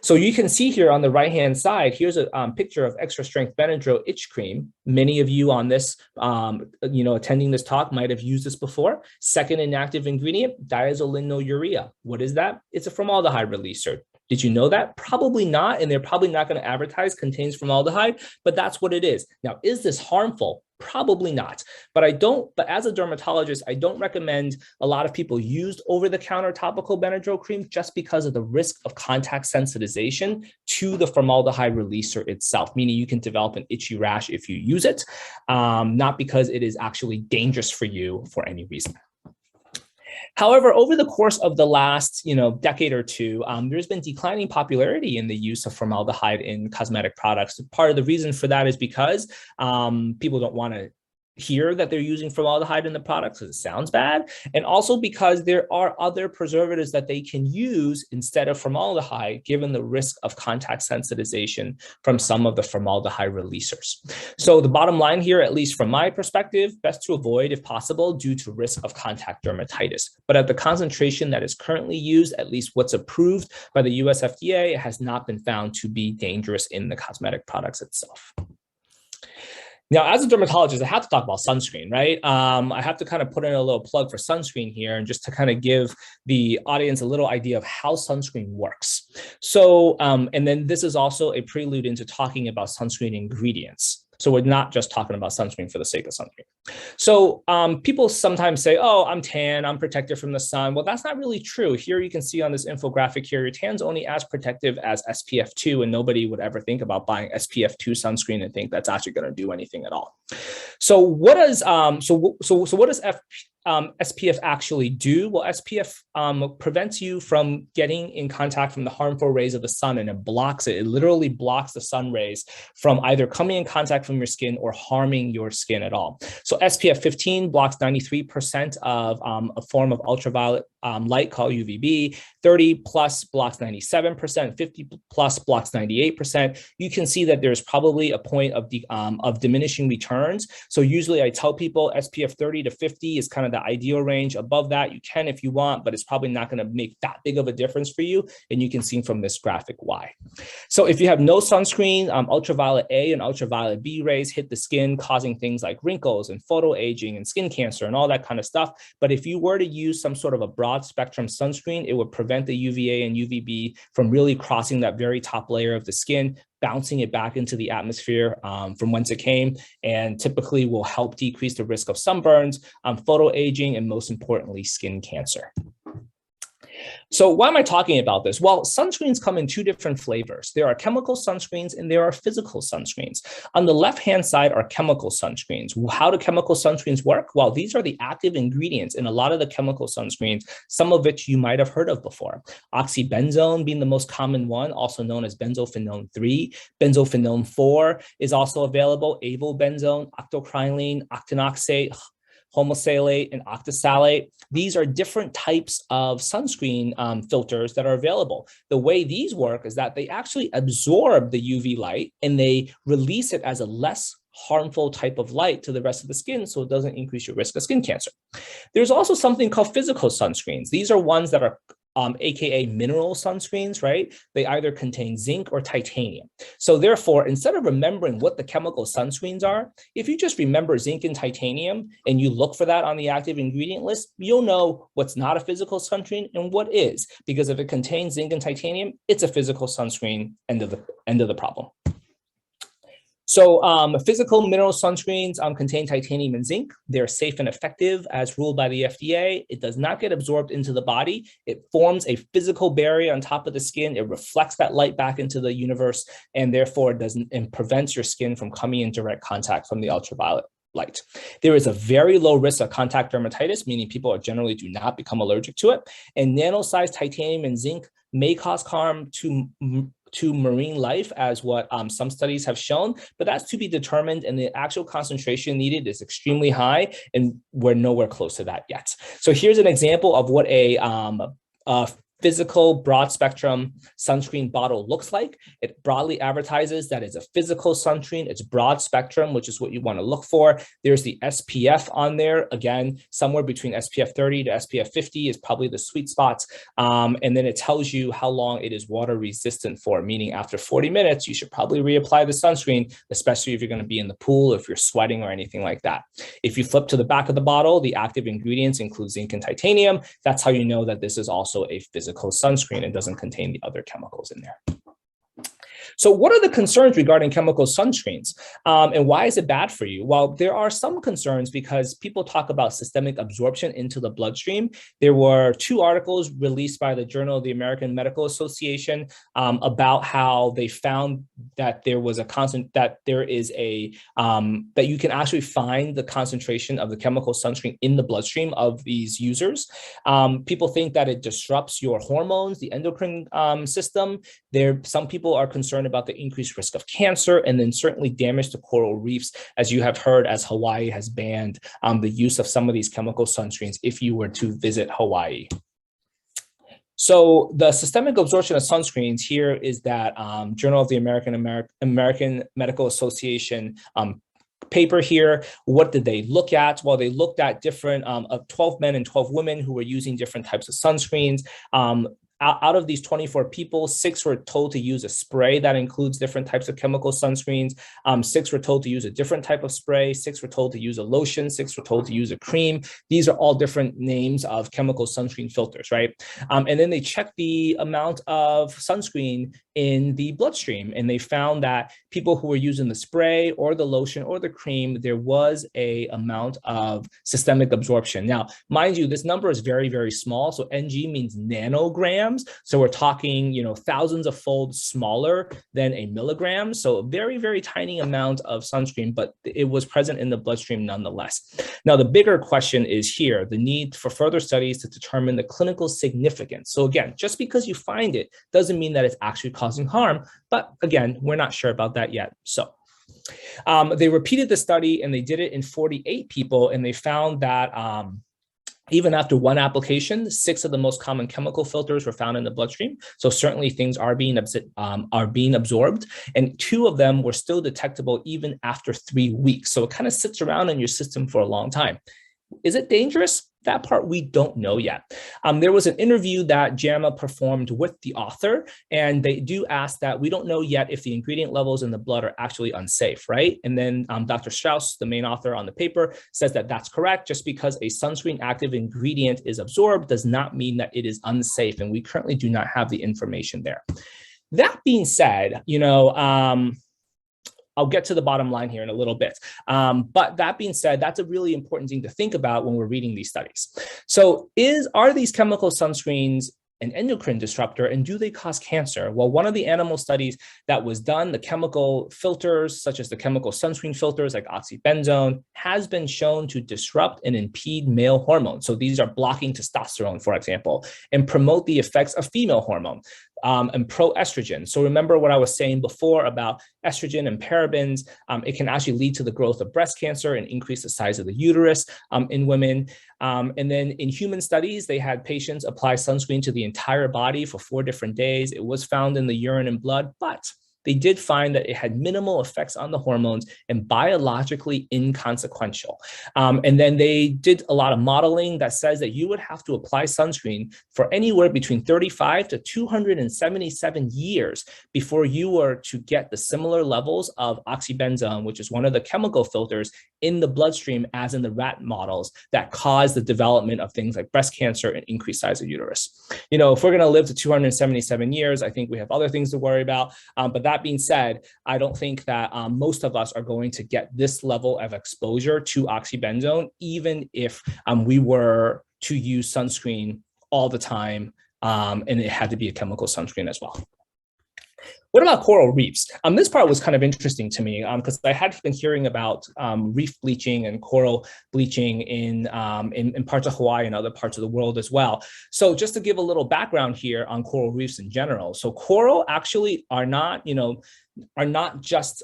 So you can see here on the right-hand side, here's a picture of extra strength Benadryl itch cream. Many of you on this, attending this talk might have used this before. Second inactive ingredient, diazolinurea. What is that? It's a formaldehyde releaser. Did you know that? Probably not, and they're probably not going to advertise contains formaldehyde, but that's what it is. Now, is this harmful? Probably not. But as a dermatologist, I don't recommend a lot of people use over-the-counter topical Benadryl cream just because of the risk of contact sensitization to the formaldehyde releaser itself, meaning you can develop an itchy rash if you use it, not because it is actually dangerous for you for any reason. However, over the course of the last, decade or two, there's been declining popularity in the use of formaldehyde in cosmetic products. Part of the reason for that is because people don't want to hear that they're using formaldehyde in the products because it sounds bad, and also because there are other preservatives that they can use instead of formaldehyde, given the risk of contact sensitization from some of the formaldehyde releasers. So the bottom line here, at least from my perspective, best to avoid if possible due to risk of contact dermatitis. But at the concentration that is currently used, at least what's approved by the US FDA, it has not been found to be dangerous in the cosmetic products itself. Now, as a dermatologist, I have to talk about sunscreen, right? I have to kind of put in a little plug for sunscreen here and just to kind of give the audience a little idea of how sunscreen works. So, and then this is also a prelude into talking about sunscreen ingredients. So we're not just talking about sunscreen for the sake of sunscreen. So people sometimes say, oh, I'm tan, I'm protected from the sun. Well, that's not really true. Here you can see on this infographic here, your tan's only as protective as SPF 2, and nobody would ever think about buying SPF 2 sunscreen and think that's actually going to do anything at all. So what does what does SPF actually do? Well, SPF prevents you from getting in contact from the harmful rays of the sun, and it blocks it. It literally blocks the sun rays from either coming in contact from your skin or harming your skin at all. So SPF 15 blocks 93% of a form of ultraviolet light called UVB. 30 plus blocks 97%, 50 plus blocks 98%. You can see that there's probably a point of diminishing returns. So usually I tell people SPF 30 to 50 is kind of the ideal range. Above that, you can if you want, but it's probably not going to make that big of a difference for you. And you can see from this graphic why. So if you have no sunscreen, ultraviolet A and ultraviolet B rays hit the skin, causing things like wrinkles and photoaging and skin cancer and all that kind of stuff. But if you were to use some sort of a broad spectrum sunscreen, it would prevent the UVA and UVB from really crossing that very top layer of the skin, bouncing it back into the atmosphere from whence it came, and typically will help decrease the risk of sunburns, photoaging, and most importantly, skin cancer. So why am I talking about this? Well, sunscreens come in two different flavors. There are chemical sunscreens and there are physical sunscreens. On the left-hand side are chemical sunscreens. How do chemical sunscreens work? Well, these are the active ingredients in a lot of the chemical sunscreens, some of which you might have heard of before. Oxybenzone being the most common one, also known as benzophenone 3. Benzophenone 4 is also available, avobenzone, octocrylene, octinoxate, homosalate, and octisalate. These are different types of sunscreen filters that are available. The way these work is that they actually absorb the UV light and they release it as a less harmful type of light to the rest of the skin, so it doesn't increase your risk of skin cancer. There's also something called physical sunscreens. These are ones that are AKA mineral sunscreens, right? They either contain zinc or titanium. So therefore, instead of remembering what the chemical sunscreens are, if you just remember zinc and titanium and you look for that on the active ingredient list, you'll know what's not a physical sunscreen and what is, because if it contains zinc and titanium, it's a physical sunscreen, end of the problem. So physical mineral sunscreens contain titanium and zinc. They're safe and effective as ruled by the FDA. It does not get absorbed into the body. It forms a physical barrier on top of the skin. It reflects that light back into the universe, and therefore it prevents your skin from coming in direct contact from the ultraviolet light. There is a very low risk of contact dermatitis, meaning people generally do not become allergic to it. And nano-sized titanium and zinc may cause harm to marine life, as what some studies have shown, but that's to be determined, and the actual concentration needed is extremely high, and we're nowhere close to that yet. So here's an example of what a physical broad spectrum sunscreen bottle looks like. It broadly advertises that it's a physical sunscreen. It's broad spectrum, which is what you want to look for. There's the SPF on there. Again, somewhere between SPF 30 to SPF 50 is probably the sweet spots. And then it tells you how long it is water resistant for, meaning after 40 minutes, you should probably reapply the sunscreen, especially if you're going to be in the pool, if you're sweating or anything like that. If you flip to the back of the bottle, the active ingredients include zinc and titanium. That's how you know that this is also a physical sunscreen and doesn't contain the other chemicals in there. So what are the concerns regarding chemical sunscreens and why is it bad for you? Well, there are some concerns because people talk about systemic absorption into the bloodstream. There were 2 articles released by the Journal of the American Medical Association about how they found that there was that you can actually find the concentration of the chemical sunscreen in the bloodstream of these users. People think that it disrupts your hormones, the endocrine system. Some people are concerned about the increased risk of cancer, and then certainly damage to coral reefs, as you have heard, as Hawaii has banned the use of some of these chemical sunscreens if you were to visit Hawaii. So the systemic absorption of sunscreens here is that Journal of the American Medical Association paper here. What did they look at? Well, they looked at different 12 men and 12 women who were using different types of sunscreens. Out of these 24 people, 6 were told to use a spray that includes different types of chemical sunscreens. 6 were told to use a different type of spray. 6 were told to use a lotion. 6 were told to use a cream. These are all different names of chemical sunscreen filters, right? And then they checked the amount of sunscreen in the bloodstream, and they found that people who were using the spray or the lotion or the cream, there was a amount of systemic absorption. Now, mind you, this number is very, very small. So NG means nanograms. So we're talking, thousands of folds smaller than a milligram. So a very, very tiny amount of sunscreen, but it was present in the bloodstream nonetheless. Now, the bigger question is here, the need for further studies to determine the clinical significance. So again, just because you find it doesn't mean that it's actually causing harm. But again, we're not sure about that yet. So they repeated the study and they did it in 48 people, and they found that Even after one application, 6 of the most common chemical filters were found in the bloodstream. So certainly things are being absorbed, and 2 of them were still detectable even after 3 weeks. So it kind of sits around in your system for a long time. Is it dangerous? That part we don't know yet. There was an interview that JAMA performed with the author, and they do ask that we don't know yet if the ingredient levels in the blood are actually unsafe, right? And then Dr. Strauss, the main author on the paper, says that that's correct. Just because a sunscreen active ingredient is absorbed does not mean that it is unsafe, and we currently do not have the information there. That being said, I'll get to the bottom line here in a little bit. But that being said, that's a really important thing to think about when we're reading these studies. So are these chemical sunscreens an endocrine disruptor, and do they cause cancer? Well, one of the animal studies that was done, the chemical filters, such as the chemical sunscreen filters like oxybenzone, has been shown to disrupt and impede male hormones. So these are blocking testosterone, for example, and promote the effects of female hormone. And proestrogen. So remember what I was saying before about estrogen and parabens. It can actually lead to the growth of breast cancer and increase the size of the uterus in women. And then in human studies, they had patients apply sunscreen to the entire body for 4 different days. It was found in the urine and blood, but they did find that it had minimal effects on the hormones and biologically inconsequential. And then they did a lot of modeling that says that you would have to apply sunscreen for anywhere between 35 to 277 years before you were to get the similar levels of oxybenzone, which is one of the chemical filters in the bloodstream as in the rat models that cause the development of things like breast cancer and increased size of uterus. If we're going to live to 277 years, I think we have other things to worry about. But that being said, I don't think that most of us are going to get this level of exposure to oxybenzone, even if we were to use sunscreen all the time, and it had to be a chemical sunscreen as well. What about coral reefs? This part was kind of interesting to me because I had been hearing about reef bleaching and coral bleaching in parts of Hawaii and other parts of the world as well. So just to give a little background here on coral reefs in general. So coral actually are not just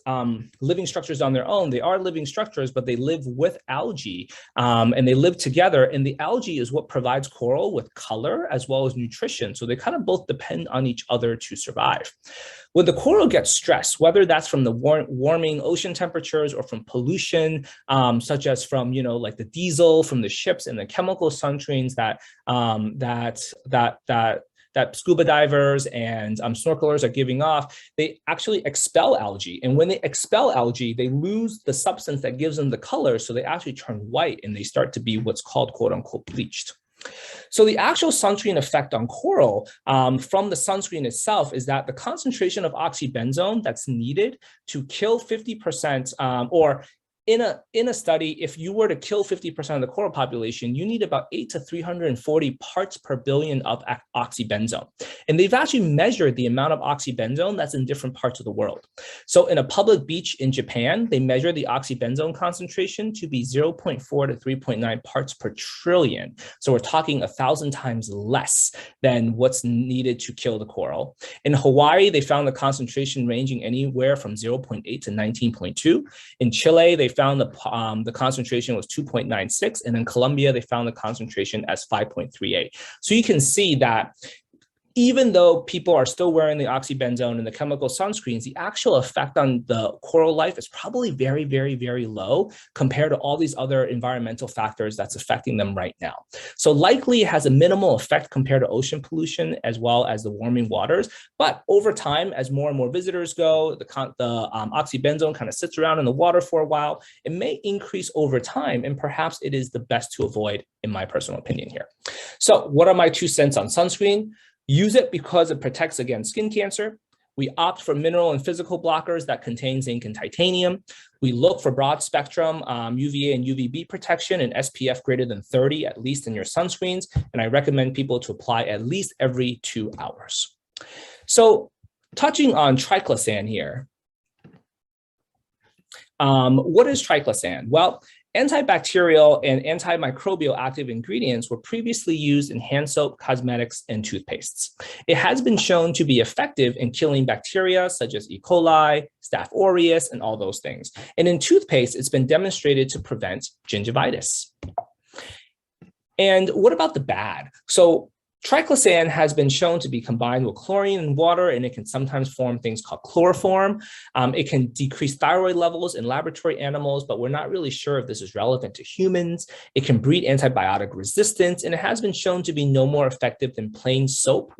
living structures on their own. They are living structures, but they live with algae and they live together. And the algae is what provides coral with color as well as nutrition. So they kind of both depend on each other to survive. When the coral gets stressed, whether that's from the warming ocean temperatures or from pollution, such as from, like the diesel from the ships and the chemical sunscreens that scuba divers and snorkelers are giving off, they actually expel algae. And when they expel algae, they lose the substance that gives them the color. So they actually turn white and they start to be what's called quote unquote bleached. So the actual sunscreen effect on coral from the sunscreen itself is that the concentration of oxybenzone that's needed to kill 50% or in a study, if you were to kill 50% of the coral population, you need about 8 to 340 parts per billion of oxybenzone. And they've actually measured the amount of oxybenzone that's in different parts of the world. So in a public beach in Japan, they measure the oxybenzone concentration to be 0.4 to 3.9 parts per trillion. So we're talking 1,000 times less than what's needed to kill the coral. In Hawaii, they found the concentration ranging anywhere from 0.8 to 19.2. In Chile, they found the concentration was 2.96, and in Colombia, they found the concentration as 5.38. So you can see that even though people are still wearing the oxybenzone and the chemical sunscreens, the actual effect on the coral life is probably very, very, very low compared to all these other environmental factors that's affecting them right now. So likely it has a minimal effect compared to ocean pollution as well as the warming waters. But over time, as more and more visitors go, the oxybenzone kind of sits around in the water for a while. It may increase over time, and perhaps it is the best to avoid, in my personal opinion here. So what are my 2 cents on sunscreen? Use it because it protects against skin cancer. We opt for mineral and physical blockers that contain zinc and titanium. We look for broad spectrum UVA and UVB protection and SPF greater than 30, at least in your sunscreens. And I recommend people to apply at least every 2 hours. So touching on Triclosan here. What is Triclosan? Well, antibacterial and antimicrobial active ingredients were previously used in hand soap, cosmetics, and toothpastes. It has been shown to be effective in killing bacteria such as E. coli, Staph aureus, and all those things. And in toothpaste, it's been demonstrated to prevent gingivitis. And what about the bad? So Triclosan has been shown to be combined with chlorine and water, and it can sometimes form things called chloroform. It can decrease thyroid levels in laboratory animals, but we're not really sure if this is relevant to humans. It can breed antibiotic resistance, and it has been shown to be no more effective than plain soap and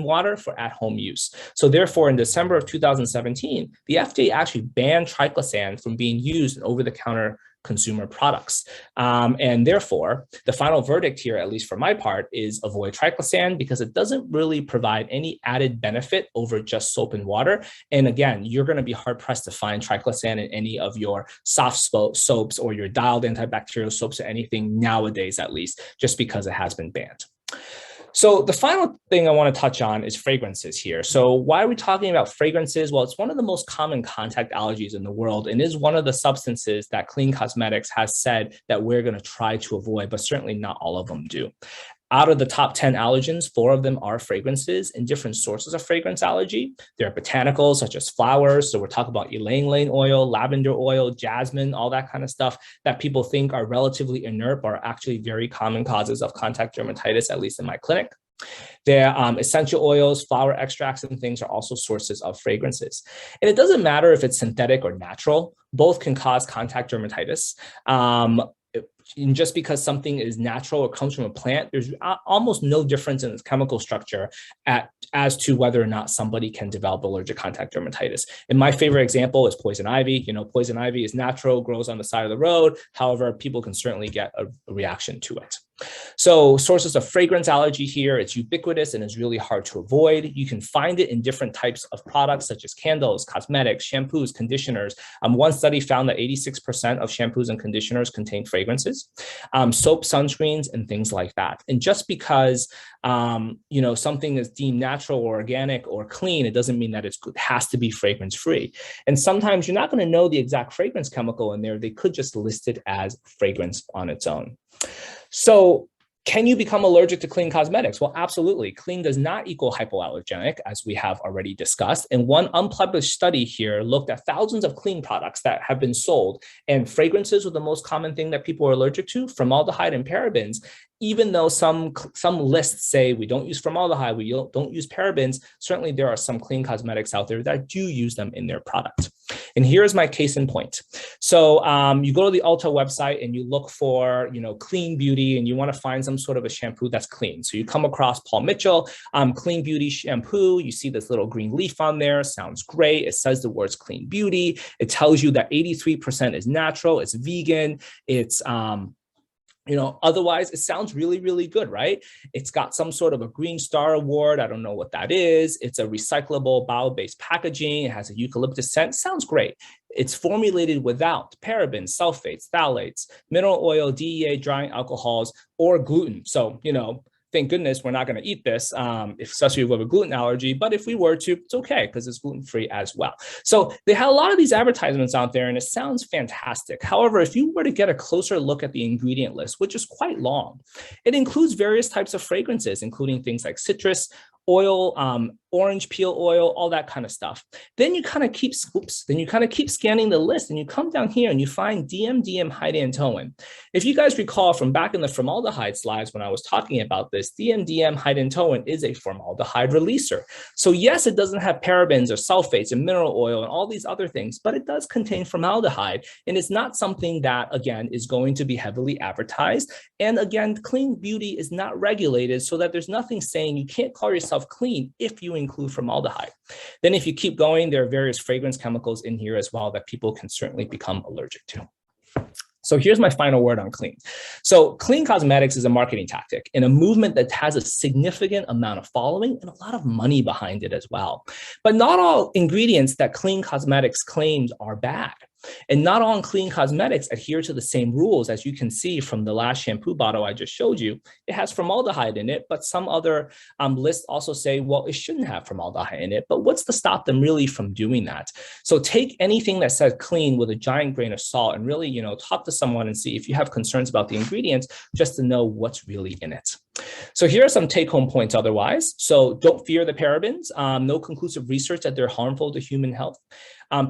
water for at-home use. So therefore, in December of 2017, the FDA actually banned Triclosan from being used in over-the-counter consumer products. And therefore, the final verdict here, at least for my part, is avoid Triclosan because it doesn't really provide any added benefit over just soap and water. And again, you're going to be hard pressed to find Triclosan in any of your soft soaps or your dialed antibacterial soaps or anything nowadays, at least, just because it has been banned. So the final thing I want to touch on is fragrances here. So why are we talking about fragrances? Well, it's one of the most common contact allergies in the world and is one of the substances that Clean Cosmetics has said that we're going to try to avoid, but certainly not all of them do. Out of the top 10 allergens, 4 of them are fragrances and different sources of fragrance allergy. There are botanicals such as flowers. So we're talking about ylang-ylang oil, lavender oil, jasmine, all that kind of stuff that people think are relatively inert, but are actually very common causes of contact dermatitis, at least in my clinic. Their essential oils, flower extracts, and things are also sources of fragrances. And it doesn't matter if it's synthetic or natural, both can cause contact dermatitis. And just because something is natural or comes from a plant, there's almost no difference in its chemical structure as to whether or not somebody can develop allergic contact dermatitis. And my favorite example is poison ivy. You know, poison ivy is natural, grows on the side of the road. However, people can certainly get a reaction to it. So sources of fragrance allergy here, it's ubiquitous and is really hard to avoid. You can find it in different types of products such as candles, cosmetics, shampoos, conditioners. One study found that 86% of shampoos and conditioners contain fragrances, soap, sunscreens, and things like that. And just because you know, something is deemed natural or organic or clean, it doesn't mean that it has to be fragrance free. And sometimes you're not going to know the exact fragrance chemical in there. They could just list it as fragrance on its own. So can you become allergic to clean cosmetics? Well, absolutely. Clean does not equal hypoallergenic, as we have already discussed. And one unpublished study here looked at thousands of clean products that have been sold, and fragrances were the most common thing that people are allergic to, formaldehyde and parabens. Even though some lists say we don't use formaldehyde, we don't use parabens, certainly there are some clean cosmetics out there that do use them in their product. And here's my case in point. So you go to the Ulta website and you look for, you know, clean beauty, and you want to find some sort of a shampoo that's clean. So you come across Paul Mitchell, clean beauty shampoo. You see this little green leaf on there. Sounds great. It says the words clean beauty. It tells you that 83% is natural. It's vegan. It's you know, otherwise, it sounds really, really good, right? It's got some sort of a Green Star Award. I don't know what that is. It's a recyclable bio-based packaging. It has a eucalyptus scent. Sounds great. It's formulated without parabens, sulfates, phthalates, mineral oil, DEA, drying alcohols, or gluten. So, you know, thank goodness we're not going to eat this, especially if we have a gluten allergy. But if we were to, it's okay because it's gluten-free as well. So they have a lot of these advertisements out there and it sounds fantastic. However, if you were to get a closer look at the ingredient list, which is quite long, it includes various types of fragrances, including things like citrus, oil, orange peel oil, all that kind of stuff. Then you kind of keep scanning the list and you come down here and you find DMDM hydantoin. If you guys recall from back in the formaldehyde slides when I was talking about this, DMDM hydantoin is a formaldehyde releaser. So yes, it doesn't have parabens or sulfates and mineral oil and all these other things, but it does contain formaldehyde. And it's not something that, again, is going to be heavily advertised. And again, clean beauty is not regulated so that there's nothing saying you can't call yourself clean if you include formaldehyde. Then if you keep going, there are various fragrance chemicals in here as well that people can certainly become allergic to. So here's my final word on clean. So clean cosmetics is a marketing tactic and a movement that has a significant amount of following and a lot of money behind it as well. But not all ingredients that clean cosmetics claims are bad. And not all clean cosmetics adhere to the same rules. As you can see from the last shampoo bottle I just showed you, it has formaldehyde in it, but some other lists also say, well, it shouldn't have formaldehyde in it. But what's to stop them really from doing that? So take anything that says clean with a giant grain of salt and really, you know, talk to someone and see if you have concerns about the ingredients, just to know what's really in it. So here are some take-home points otherwise. So don't fear the parabens. No conclusive research that they're harmful to human health.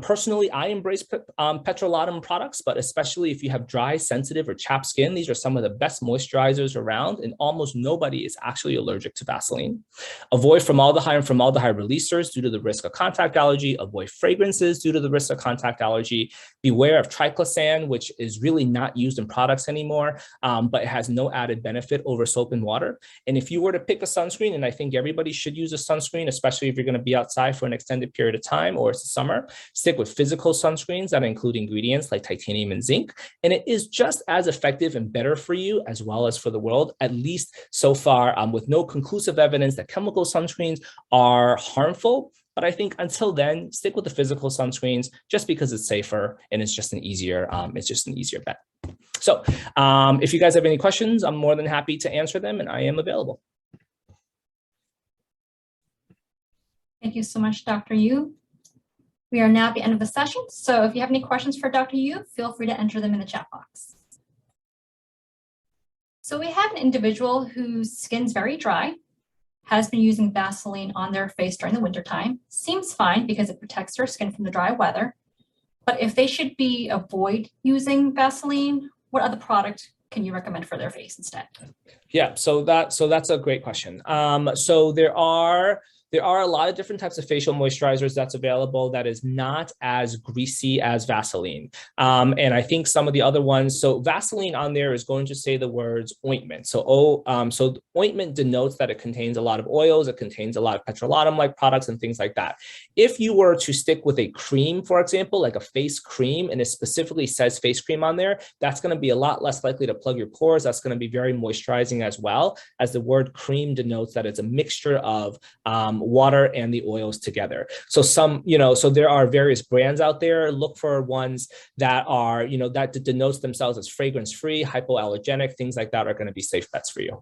Personally, I embrace Petroleum Products, but especially if you have dry, sensitive, or chapped skin, these are some of the best moisturizers around, and almost nobody is actually allergic to Vaseline. Avoid formaldehyde and formaldehyde releasers due to the risk of contact allergy. Avoid fragrances due to the risk of contact allergy. Beware of Triclosan, which is really not used in products anymore, but it has no added benefit over soap and water. And if you were to pick a sunscreen, and I think everybody should use a sunscreen, especially if you're going to be outside for an extended period of time or it's the summer, stick with physical sunscreens that include ingredients like titanium and zinc. And it is just as effective and better for you as well as for the world, at least so far, with no conclusive evidence that chemical sunscreens are harmful. But I think until then, stick with the physical sunscreens just because it's safer and it's just an easier bet. So if you guys have any questions, I'm more than happy to answer them, and I am available. Thank you so much, Dr. Yu. We are now at the end of the session, so if you have any questions for Dr. Yu, feel free to enter them in the chat box. So we have an individual whose skin's very dry, has been using Vaseline on their face during the wintertime. Seems fine because it protects their skin from the dry weather. But if they should avoid using Vaseline, what other product can you recommend for their face instead? Yeah, so that's a great question. So there are a lot of different types of facial moisturizers that's available that is not as greasy as Vaseline. And I think some of the other ones, so Vaseline on there is going to say the words ointment. So ointment denotes that it contains a lot of oils, it contains a lot of petroleum-like products and things like that. If you were to stick with a cream, for example, like a face cream, and it specifically says face cream on there, that's going to be a lot less likely to plug your pores. That's going to be very moisturizing as well, as the word cream denotes that it's a mixture of water and the oils together. So so there are various brands out there. Look for ones that are, that denotes themselves as fragrance-free, hypoallergenic, things like that are going to be safe bets for you.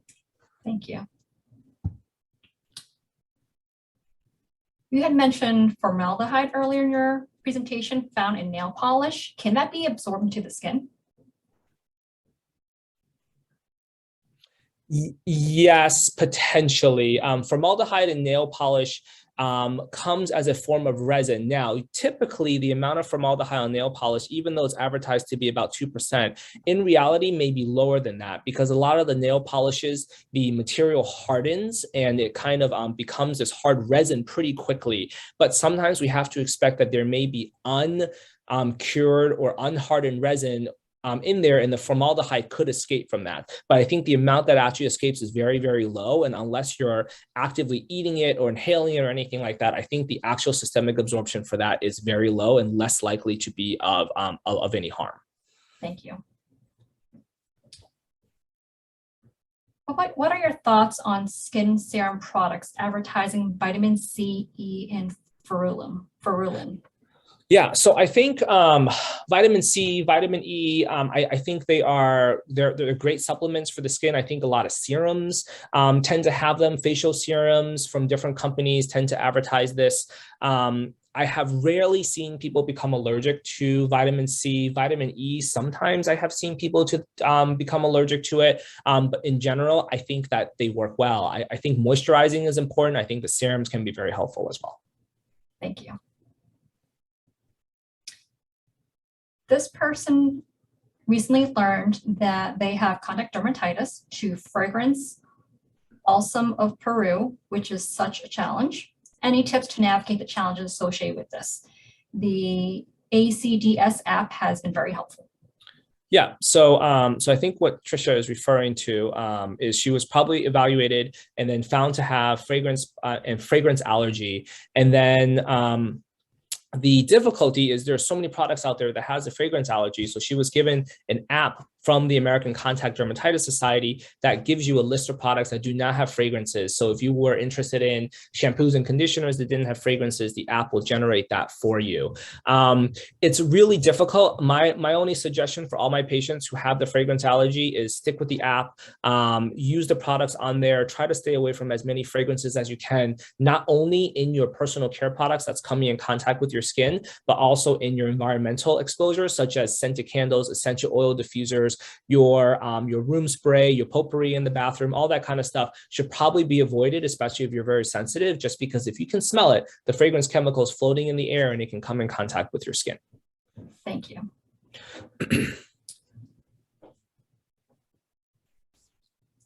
Thank you. You had mentioned formaldehyde earlier in your presentation found in nail polish. Can that be absorbed into the skin? Yes, potentially. Formaldehyde in nail polish comes as a form of resin. Now, typically the amount of formaldehyde on nail polish, even though it's advertised to be about 2%, in reality may be lower than that, because a lot of the nail polishes, the material hardens and it kind of becomes this hard resin pretty quickly. But sometimes we have to expect that there may be uncured or unhardened resin in there, and the formaldehyde could escape from that. But I think the amount that actually escapes is very, very low. And unless you're actively eating it or inhaling it or anything like that, I think the actual systemic absorption for that is very low and less likely to be of any harm. Thank you. What are your thoughts on skin serum products advertising vitamin C, E, and ferulin? Yeah, so I think vitamin C, vitamin E, I think they're great supplements for the skin. I think a lot of serums tend to have them. Facial serums from different companies tend to advertise this. I have rarely seen people become allergic to vitamin C. Vitamin E, sometimes I have seen people to become allergic to it. But in general, I think that they work well. I think moisturizing is important. I think the serums can be very helpful as well. Thank you. This person recently learned that they have contact dermatitis to fragrance balsam of Peru, which is such a challenge. Any tips to navigate the challenges associated with this? The ACDS app has been very helpful. Yeah, so I think what Trisha is referring to is she was probably evaluated and then found to have fragrance allergy, and then the difficulty is there's so many products out there that has a fragrance allergy. So she was given an app from the American Contact Dermatitis Society that gives you a list of products that do not have fragrances. So if you were interested in shampoos and conditioners that didn't have fragrances, the app will generate that for you. It's really difficult. My only suggestion for all my patients who have the fragrance allergy is stick with the app, use the products on there, try to stay away from as many fragrances as you can, not only in your personal care products that's coming in contact with your skin, but also in your environmental exposures, such as scented candles, essential oil diffusers, your room spray, your potpourri in the bathroom, all that kind of stuff should probably be avoided, especially if you're very sensitive, just because if you can smell it, the fragrance chemical is floating in the air and it can come in contact with your skin. Thank you.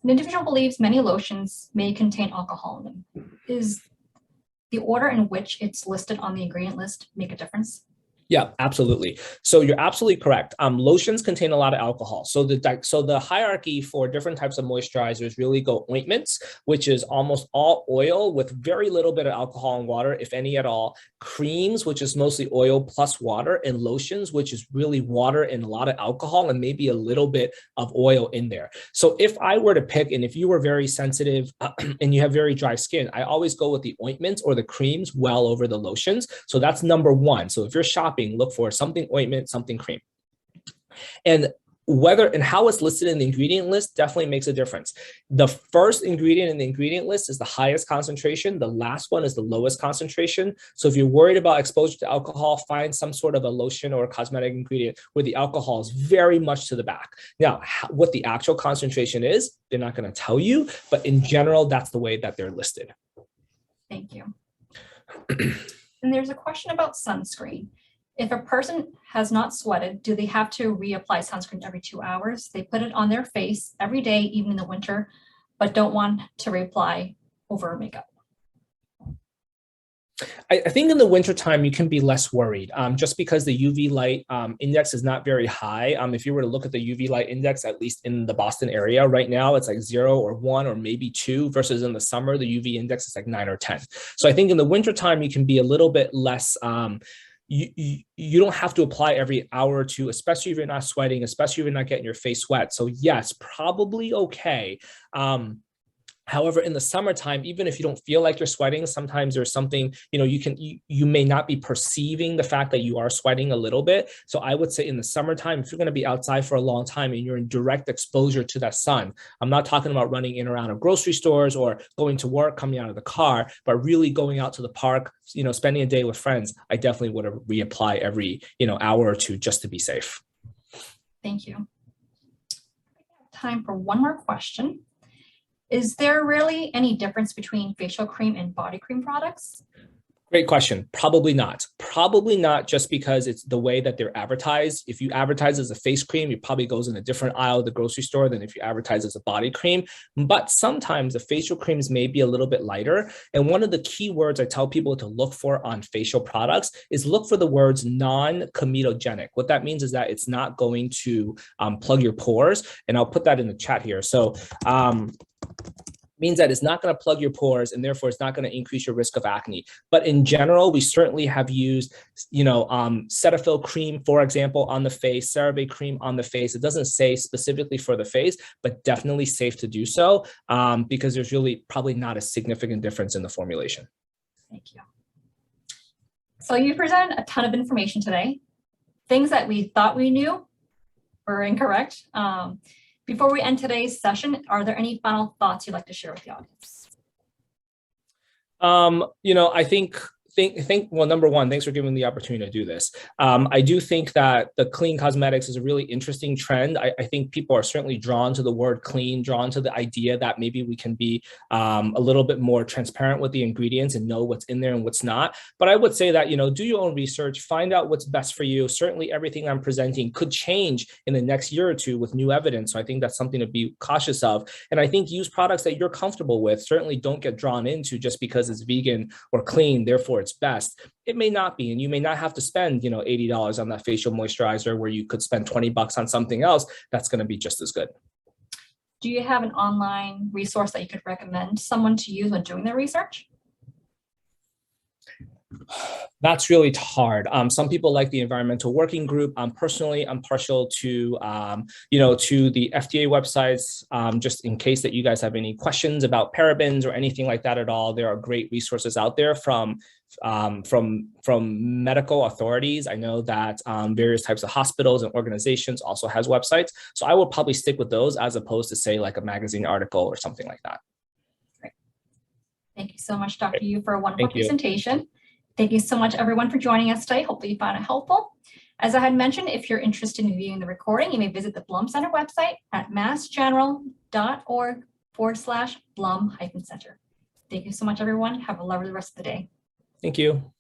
An individual believes many lotions may contain alcohol in them. Is the order in which it's listed on the ingredient list make a difference? Yeah, absolutely. So you're absolutely correct. Lotions contain a lot of alcohol. So the hierarchy for different types of moisturizers really go ointments, which is almost all oil with very little bit of alcohol and water, if any at all. Creams, which is mostly oil plus water, and lotions, which is really water and a lot of alcohol and maybe a little bit of oil in there. So if I were to pick, and if you were very sensitive and you have very dry skin, I always go with the ointments or the creams well over the lotions. So that's number one. So if you're shopping, look for something ointment, something cream. And whether and how it's listed in the ingredient list definitely makes a difference. The first ingredient in the ingredient list is the highest concentration. The last one is the lowest concentration. So if you're worried about exposure to alcohol, find some sort of a lotion or a cosmetic ingredient where the alcohol is very much to the back. Now, what the actual concentration is, they're not going to tell you, but in general, that's the way that they're listed. Thank you. And there's a question about sunscreen. If a person has not sweated, do they have to reapply sunscreen every 2 hours? They put it on their face every day, even in the winter, but don't want to reapply over makeup. I think in the wintertime, you can be less worried just because the UV light index is not very high. If you were to look at the UV light index, at least in the Boston area right now, it's like 0 or 1 or maybe 2 versus in the summer, the UV index is like 9 or 10. So I think in the wintertime, you can be a little bit less you don't have to apply every hour or two, especially if you're not sweating, especially if you're not getting your face wet. So yes, probably okay. However, in the summertime, even if you don't feel like you're sweating, sometimes there's something, you may not be perceiving the fact that you are sweating a little bit. So I would say in the summertime, if you're going to be outside for a long time and you're in direct exposure to that sun, I'm not talking about running in and around of grocery stores or going to work, coming out of the car, but really going out to the park, spending a day with friends, I definitely would reapply every, hour or two just to be safe. Thank you. Time for one more question. Is there really any difference between facial cream and body cream products? Great question. Probably not. Probably not, just because it's the way that they're advertised. If you advertise as a face cream, it probably goes in a different aisle of the grocery store than if you advertise as a body cream. But sometimes the facial creams may be a little bit lighter. And one of the key words I tell people to look for on facial products is look for the words non-comedogenic. What that means is that it's not going to plug your pores. And I'll put that in the chat here. So means that it's not going to plug your pores and therefore it's not going to increase your risk of acne. But in general, we certainly have used, Cetaphil cream, for example, on the face, CeraVe cream on the face. It doesn't say specifically for the face, but definitely safe to do so because there's really probably not a significant difference in the formulation. Thank you. So you presented a ton of information today. Things that we thought we knew were incorrect. Before we end today's session, are there any final thoughts you'd like to share with the audience? I think, well, number one, thanks for giving me the opportunity to do this. I do think that the clean cosmetics is a really interesting trend. I think people are certainly drawn to the word clean, drawn to the idea that maybe we can be a little bit more transparent with the ingredients and know what's in there and what's not. But I would say that, do your own research, find out what's best for you. Certainly everything I'm presenting could change in the next year or two with new evidence. So I think that's something to be cautious of. And I think use products that you're comfortable with. Certainly don't get drawn into just because it's vegan or clean, therefore it's best. It may not be, and you may not have to spend, $80 on that facial moisturizer where you could spend $20 on something else that's going to be just as good. Do you have an online resource that you could recommend someone to use when doing their research? That's really hard. Some people like the environmental working group. Personally, I'm partial to, to the FDA websites, just in case that you guys have any questions about parabens or anything like that at all. There are great resources out there from medical authorities. I know that various types of hospitals and organizations also has websites. So I will probably stick with those as opposed to say like a magazine article or something like that. Great. Thank you so much, Dr. Yu, for a wonderful Thank you. presentation. Thank you so much, everyone, for joining us today. Hopefully you found it helpful. As I had mentioned, if you're interested in viewing the recording, you may visit the Blum Center website at massgeneral.org/Blum-Center. Thank you so much, everyone. Have a lovely rest of the day. Thank you.